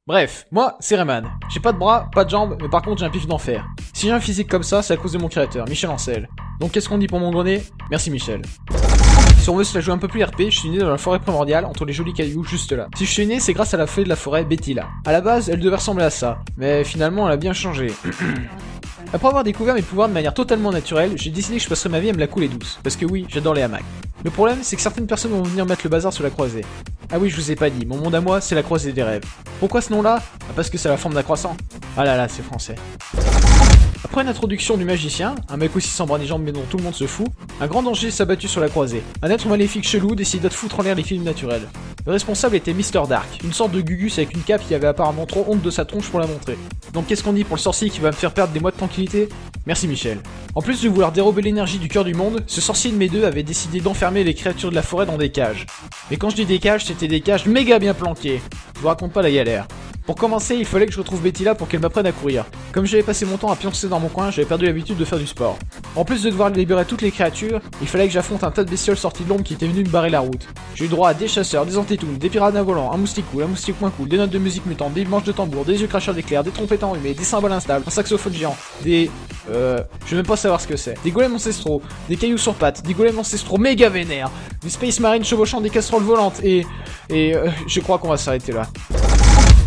Bref, moi, c'est Rayman. J'ai pas de bras, pas de jambes, mais par contre j'ai un pif d'enfer. Si j'ai un physique comme ça, c'est à cause de mon créateur, Michel Ancel. Donc qu'est-ce qu'on dit pour mon gros nez? Merci Michel. Si on veut se la jouer un peu plus RP, je suis né dans la forêt primordiale, entre les jolis cailloux juste là. Si je suis né, c'est grâce à la fée de la forêt, Betty là. À la base, elle devait ressembler à ça, mais finalement elle a bien changé. Après avoir découvert mes pouvoirs de manière totalement naturelle, j'ai décidé que je passerais ma vie à me la couler douce. Parce que oui, j'adore les hamacs. Le problème, c'est que certaines personnes vont venir mettre le bazar sur la croisée. Ah oui, je vous ai pas dit, mon monde à moi, c'est la croisée des rêves. Pourquoi ce nom-là? Parce que c'est la forme d'un croissant. Ah là là, c'est français. Après une introduction du magicien, un mec aussi sans bras ni jambes mais dont tout le monde se fout, un grand danger s'est abattu sur la croisée. Un être maléfique chelou décida de foutre en l'air les films naturels. Le responsable était Mr. Dark, une sorte de Gugus avec une cape qui avait apparemment trop honte de sa tronche pour la montrer. Donc qu'est-ce qu'on dit pour le sorcier qui va me faire perdre des mois de tranquillité? Merci Michel. En plus de vouloir dérober l'énergie du cœur du monde, ce sorcier de mes deux avait décidé d'enfermer les créatures de la forêt dans des cages. Mais quand je dis des cages, c'était des cages méga bien planquées. Je vous raconte pas la galère. Pour commencer, il fallait que je retrouve Betty là pour qu'elle m'apprenne à courir. Comme j'avais passé mon temps à pioncer dans mon coin, j'avais perdu l'habitude de faire du sport. En plus de devoir libérer toutes les créatures, il fallait que j'affronte un tas de bestioles sorties de l'ombre qui étaient venues me barrer la route. J'ai eu droit à des chasseurs, des antitounes, des piranhas volants, un moustique cool, un moustique moins cool, des notes de musique mutante, des manches de tambour, des yeux cracheurs d'éclairs, des trompettes enrhumées, des cymbales instables, un saxophone géant, je vais même pas savoir ce que c'est. Des golems ancestraux, des cailloux sur pattes, des golems ancestraux méga vénères, des space marines chevauchant des casseroles volantes je crois qu'on va s'arrêter là.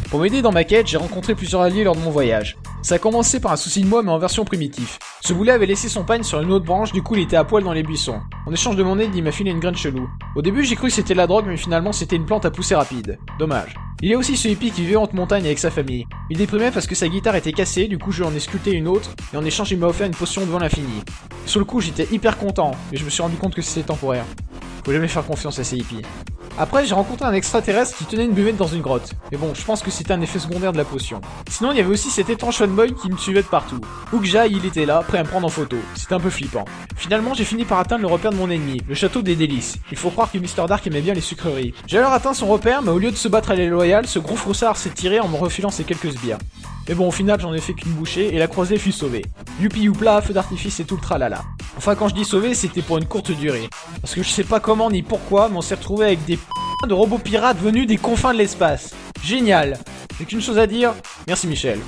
Pour m'aider dans ma quête, j'ai rencontré plusieurs alliés lors de mon voyage. Ça a commencé par un souci de moi mais en version primitif. Ce boulet avait laissé son pagne sur une autre branche, du coup il était à poil dans les buissons. En échange de mon aide, il m'a filé une graine chelou. Au début j'ai cru que c'était de la drogue mais finalement c'était une plante à pousser rapide. Dommage. Il y a aussi ce hippie qui vivait en haute montagne avec sa famille. Il déprimait parce que sa guitare était cassée, du coup je lui en ai sculpté une autre, et en échange il m'a offert une potion devant l'infini. Sur le coup j'étais hyper content, mais je me suis rendu compte que c'était temporaire. Faut jamais faire confiance à ces hippies. Après, j'ai rencontré un extraterrestre qui tenait une buvette dans une grotte. Mais bon, je pense que c'était un effet secondaire de la potion. Sinon, il y avait aussi cet étrange fanboy qui me suivait de partout. Où que j'aille, il était là, prêt à me prendre en photo. C'était un peu flippant. Finalement, j'ai fini par atteindre le repère de mon ennemi, le château des délices. Il faut croire que Mr. Dark aimait bien les sucreries. J'ai alors atteint son repère, mais au lieu de se battre à l'aile loyale, ce gros froussard s'est tiré en me refilant ses quelques sbires. Mais bon, au final, j'en ai fait qu'une bouchée et la croisée fut sauvée. Youpi youpla, feu d'artifice et tout le tralala. Enfin, quand je dis sauvé, c'était pour une courte durée. Parce que je sais pas comment ni pourquoi, mais on s'est retrouvé avec des de robots pirates venus des confins de l'espace. Génial. J'ai qu'une chose à dire, merci Michel.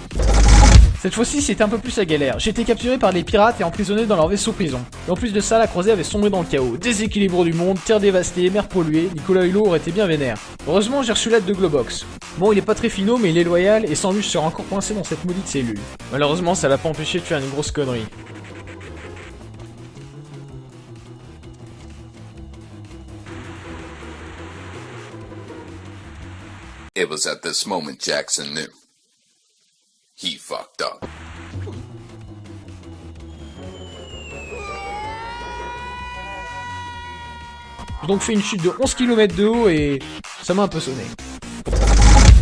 Cette fois-ci, c'était un peu plus la galère. J'ai été capturé par les pirates et emprisonné dans leur vaisseau prison. Et en plus de ça, la croisée avait sombré dans le chaos. Déséquilibre du monde, terre dévastée, mer polluée, Nicolas Hulot aurait été bien vénère. Heureusement, j'ai reçu l'aide de Globox. Bon, il est pas très finot, mais il est loyal, et sans lui, je serais encore coincé dans cette maudite cellule. Malheureusement, ça l'a pas empêché de faire une grosse connerie. It was at this moment Jackson knew. He fucked up. J'ai donc fait une chute de 11 km de haut et ça m'a un peu sonné.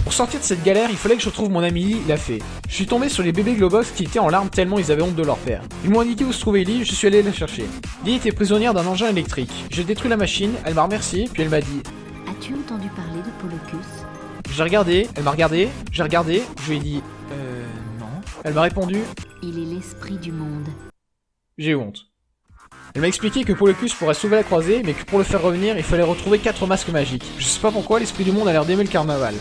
Pour sortir de cette galère, il fallait que je retrouve mon ami Lee, la fée. Je suis tombé sur les bébés Globox qui étaient en larmes tellement ils avaient honte de leur père. Ils m'ont indiqué où se trouvait Lee, je suis allé la chercher. Lee était prisonnière d'un engin électrique. J'ai détruit la machine, elle m'a remercié, puis elle m'a dit « As-tu entendu parler de Polocus ?» J'ai regardé, elle m'a regardé, j'ai regardé, je lui ai dit non. Elle m'a répondu Il est l'esprit du monde. J'ai honte. Elle m'a expliqué que Polocus pourrait sauver la croisée, mais que pour le faire revenir, il fallait retrouver 4 masques magiques. Je sais pas pourquoi, l'esprit du monde a l'air d'aimer le carnaval.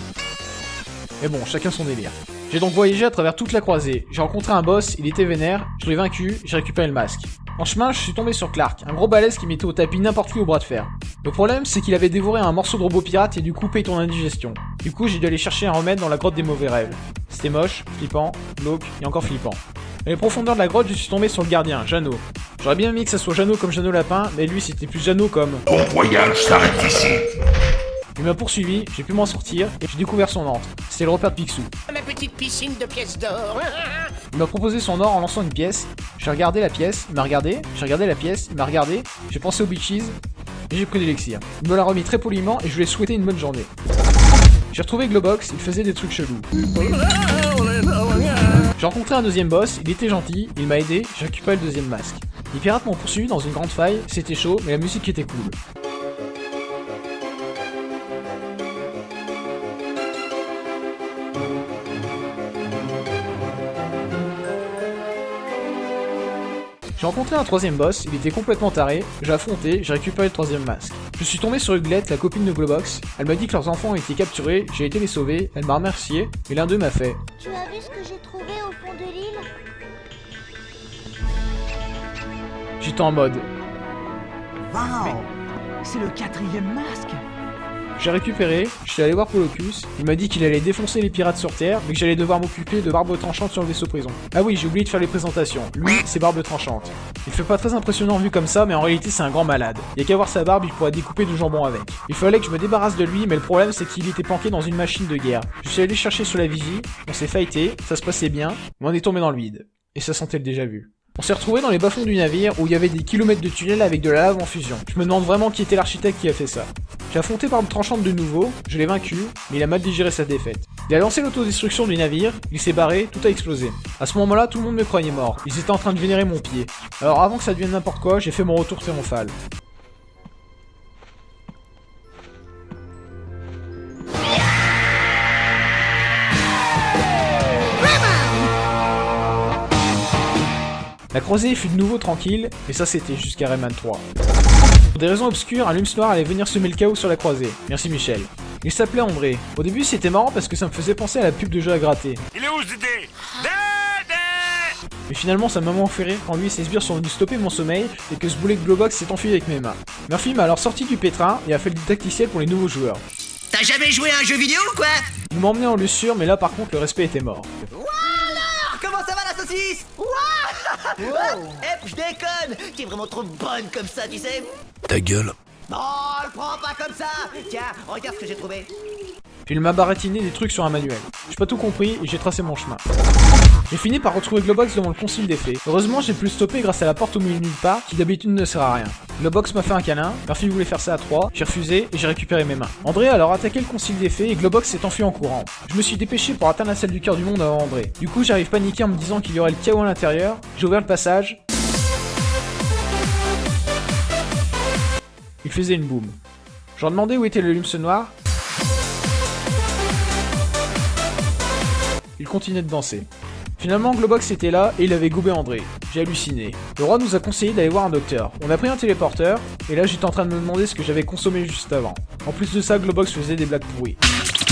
Mais bon, chacun son délire. J'ai donc voyagé à travers toute la croisée. J'ai rencontré un boss, il était vénère, je l'ai vaincu, j'ai récupéré le masque. En chemin, je suis tombé sur Clark, un gros balèze qui mettait au tapis n'importe qui au bras de fer. Le problème, c'est qu'il avait dévoré un morceau de robot pirate et du coup paye ton indigestion. Du coup, j'ai dû aller chercher un remède dans la grotte des mauvais rêves. C'était moche, flippant, glauque et encore flippant. Dans les profondeurs de la grotte, je suis tombé sur le gardien, Jeannot. J'aurais bien aimé que ça soit Jeannot comme Jeannot Lapin, mais lui c'était plus Jeannot comme... Ton voyage s'arrête ici. Il m'a poursuivi, j'ai pu m'en sortir, et j'ai découvert son antre. C'était le repère de Picsou. Ma petite piscine de pièces d'or. Il m'a proposé son or en lançant une pièce. J'ai regardé la pièce, il m'a regardé, j'ai regardé la pièce, il m'a regardé, j'ai pensé aux bitches, et j'ai pris l'élixir. Il me l'a remis très poliment et je lui ai souhaité une bonne journée. J'ai retrouvé Globox, il faisait des trucs chelous. J'ai rencontré un deuxième boss, il était gentil, il m'a aidé, j'ai récupéré le deuxième masque. Les pirates m'ont poursuivi dans une grande faille, c'était chaud, mais la musique était cool. J'ai rencontré un troisième boss, il était complètement taré, j'ai affronté, j'ai récupéré le troisième masque. Je suis tombé sur Huguette, la copine de Globox. Elle m'a dit que leurs enfants ont été capturés, j'ai été les sauver, elle m'a remercié, et l'un d'eux m'a fait. Tu as vu ce que j'ai trouvé au fond de l'île? J'étais en mode. Waouh! C'est le 4e masque! J'ai récupéré, je suis allé voir Polocus, il m'a dit qu'il allait défoncer les pirates sur Terre, mais que j'allais devoir m'occuper de Barbe Tranchante sur le vaisseau prison. Ah oui, j'ai oublié de faire les présentations. Lui, c'est Barbe Tranchante. Il fait pas très impressionnant vu comme ça, mais en réalité c'est un grand malade. Y'a qu'à voir sa barbe, il pourrait découper du jambon avec. Il fallait que je me débarrasse de lui, mais le problème c'est qu'il était planqué dans une machine de guerre. Je suis allé chercher sur la vigie, on s'est fighté, ça se passait bien, mais on est tombé dans le vide. Et ça sentait le déjà vu. On s'est retrouvé dans les bas-fonds du navire où il y avait des kilomètres de tunnels avec de la lave en fusion. Je me demande vraiment qui était l'architecte qui a fait ça. J'ai affronté Barbe Tranchante de nouveau, je l'ai vaincu, mais il a mal digéré sa défaite. Il a lancé l'autodestruction du navire, il s'est barré, tout a explosé. À ce moment-là, tout le monde me croyait mort. Ils étaient en train de vénérer mon pied. Alors avant que ça devienne n'importe quoi, j'ai fait mon retour triomphal. La croisée fut de nouveau tranquille, et ça c'était jusqu'à Rayman 3. Pour des raisons obscures, un Lums noir allait venir semer le chaos sur la croisée. Merci Michel. Il s'appelait André. Au début c'était marrant parce que ça me faisait penser à la pub de jeu à gratter. Il est où ce Dédé? Mais finalement ça m'a moins fait rire quand lui et ses sbires sont venus stopper mon sommeil et que ce boulet de Globox s'est enfui avec mes mains. Murphy m'a alors sorti du pétrin et a fait le didacticiel pour les nouveaux joueurs. T'as jamais joué à un jeu vidéo ou quoi? Il m'a emmené en lussure mais là par contre le respect était mort. Comment ça va la saucisse? Je déconne! T'es vraiment trop bonne comme ça, tu sais? Ta gueule. Non, le prends pas comme ça! Tiens, regarde ce que j'ai trouvé. Puis il m'a baratiné des trucs sur un manuel. J'ai pas tout compris et j'ai tracé mon chemin. J'ai fini par retrouver Globox devant le concile des fées. Heureusement j'ai pu le stopper grâce à la porte au milieu de nulle part, qui d'habitude ne sert à rien. Globox m'a fait un câlin, Murphy voulait faire ça à 3, j'ai refusé et j'ai récupéré mes mains. André a alors attaqué le concile des fées et Globox s'est enfui en courant. Je me suis dépêché pour atteindre la salle du cœur du monde avant André. Du coup j'arrive paniqué en me disant qu'il y aurait le chaos à l'intérieur, j'ai ouvert le passage. Il faisait une boum. Je leur demandais où était le Lums noir. Il continuait de danser. Finalement, Globox était là et il avait gobé André. J'ai halluciné. Le roi nous a conseillé d'aller voir un docteur. On a pris un téléporteur, et là j'étais en train de me demander ce que j'avais consommé juste avant. En plus de ça, Globox faisait des blagues pourries.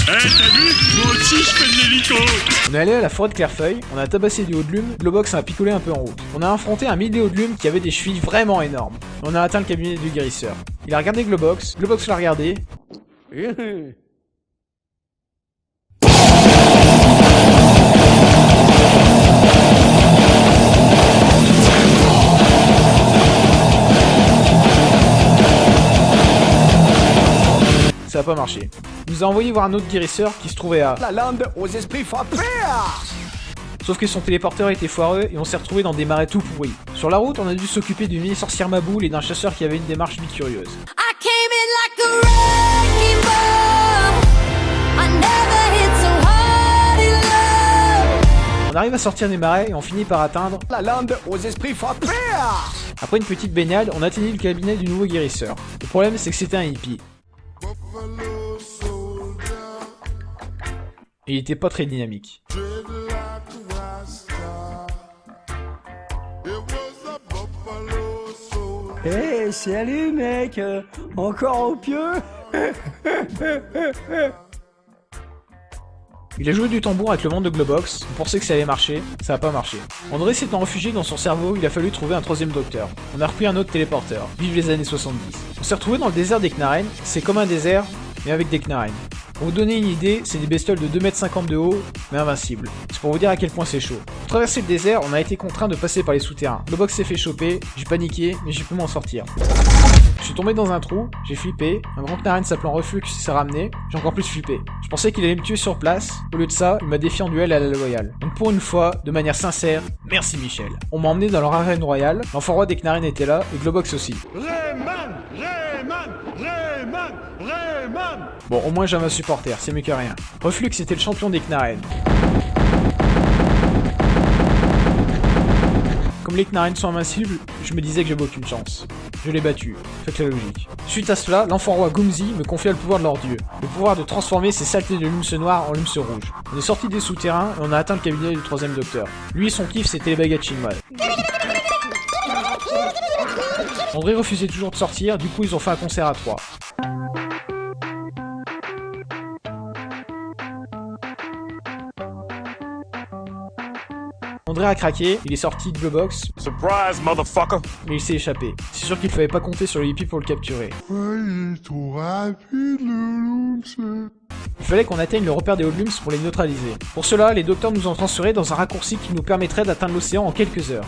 T'as vu? Moi aussi je fais de l'hélico. On est allé à la forêt de Clairefeuille, on a tabassé des hauts de lume, Globox a picolé un peu en route. On a affronté un midi hauts de lume qui avait des chevilles vraiment énormes. On a atteint le cabinet du guérisseur. Il a regardé Globox l'a regardé. Ça a pas marché. Il nous a envoyé voir un autre guérisseur qui se trouvait à La lande aux esprits fantaires! Sauf que son téléporteur était foireux et on s'est retrouvé dans des marais tout pourris. Sur la route, on a dû s'occuper d'une vieille sorcière maboule et d'un chasseur qui avait une démarche bicurieuse. I came in like a wrecking ball. I never hit so hard in love. On arrive à sortir des marais et on finit par atteindre. La lande aux esprits fantaires! Après une petite baignade, on atteignit le cabinet du nouveau guérisseur. Le problème, c'est que c'était un hippie. Et il était pas très dynamique. Hey, salut mec! Encore au pieu? Il a joué du tambour avec le ventre de Globox, on pensait que ça allait marcher, ça a pas marché. André s'étant réfugié dans son cerveau, il a fallu trouver un troisième docteur. On a repris un autre téléporteur, vive les années 70. On s'est retrouvé dans le désert des Knarren, c'est comme un désert, mais avec des Knarren. Pour vous donner une idée, c'est des bestioles de 2,50 m de haut, mais invincibles. C'est pour vous dire à quel point c'est chaud. Pour traverser le désert, on a été contraint de passer par les souterrains. Globox s'est fait choper, j'ai paniqué, mais j'ai pu m'en sortir. Je suis tombé dans un trou, j'ai flippé, un grand Knarren s'appelant Reflux s'est ramené, j'ai encore plus flippé. Je pensais qu'il allait me tuer sur place, au lieu de ça, il m'a défié en duel à la loyale. Donc pour une fois, de manière sincère, merci Michel. On m'a emmené dans leur arène royale, l'enfant roi des Knarren était là, et Globox aussi. Bon, au moins j'avais un supporter, c'est mieux que rien. Reflux était le champion des Knarren. Comme les Knarren sont invincibles, je me disais que j'avais aucune chance. Je l'ai battu, faites la logique. Suite à cela, l'enfant roi Gumzi me confia le pouvoir de leur dieu. Le pouvoir de transformer ces saletés de Lums noir en Lums rouge. On est sorti des souterrains et on a atteint le cabinet du troisième docteur. Lui, son kiff, c'était les baguettes chinoises. André refusait toujours de sortir, du coup ils ont fait un concert à 3. André a craqué, il est sorti de Globox, Surprise, motherfucker. mais il s'est échappé. C'est sûr qu'il fallait pas compter sur le hippie pour le capturer. Il fallait qu'on atteigne le repère des hoodlums pour les neutraliser. Pour cela, les docteurs nous ont transférés dans un raccourci qui nous permettrait d'atteindre l'océan en quelques heures.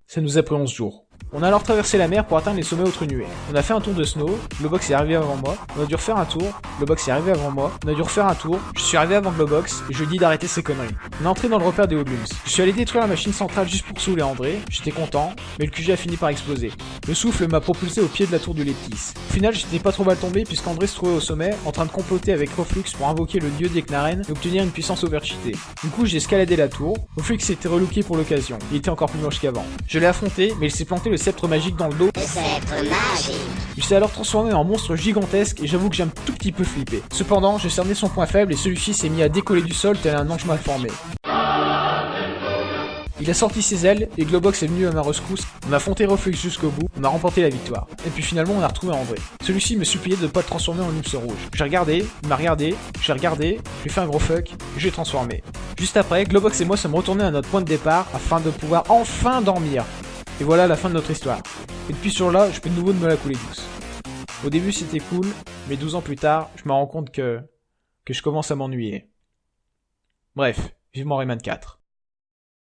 Ça nous a pris 11 jours. On a alors traversé la mer pour atteindre les sommets autres-nuées. On a fait un tour de snow, Globox est arrivé avant moi, on a dû refaire un tour, Globox est arrivé avant moi, on a dû refaire un tour, je suis arrivé avant Globox, et je lui ai dit d'arrêter ses conneries. On est entré dans le repère des hoodlums. Je suis allé détruire la machine centrale juste pour saouler André, j'étais content, mais le QG a fini par exploser. Le souffle m'a propulsé au pied de la tour du Leptis. Au final, j'étais pas trop mal tombé puisqu'André se trouvait au sommet, en train de comploter avec Reflux pour invoquer le dieu d'Eknaren et obtenir une puissance overcheatée. Du coup, j'ai escaladé la tour, Reflux s'était relooké pour l'occasion, il était encore plus moche qu'avant. Je l'ai affronté, mais il s'est planté le sceptre magique dans le dos. Il s'est alors transformé en monstre gigantesque et j'avoue que j'ai un tout petit peu flippé. Cependant, j'ai cerné son point faible et celui-ci s'est mis à décoller du sol tel un ange mal formé. Il a sorti ses ailes et Globox est venu à ma rescousse, on a affronté Reflux jusqu'au bout, on a remporté la victoire. Et puis finalement on a retrouvé André. Celui-ci me suppliait de ne pas le transformer en luxe rouge. J'ai regardé, il m'a regardé, j'ai regardé, j'ai fait un gros fuck, et j'ai transformé. Juste après, Globox et moi sommes retournés à notre point de départ afin de pouvoir enfin dormir. Et voilà la fin de notre histoire. Et depuis ce jour-là, je peux de nouveau me la couler douce. Au début c'était cool, mais 12 ans plus tard, je me rends compte que je commence à m'ennuyer. Bref, vivement Rayman 4.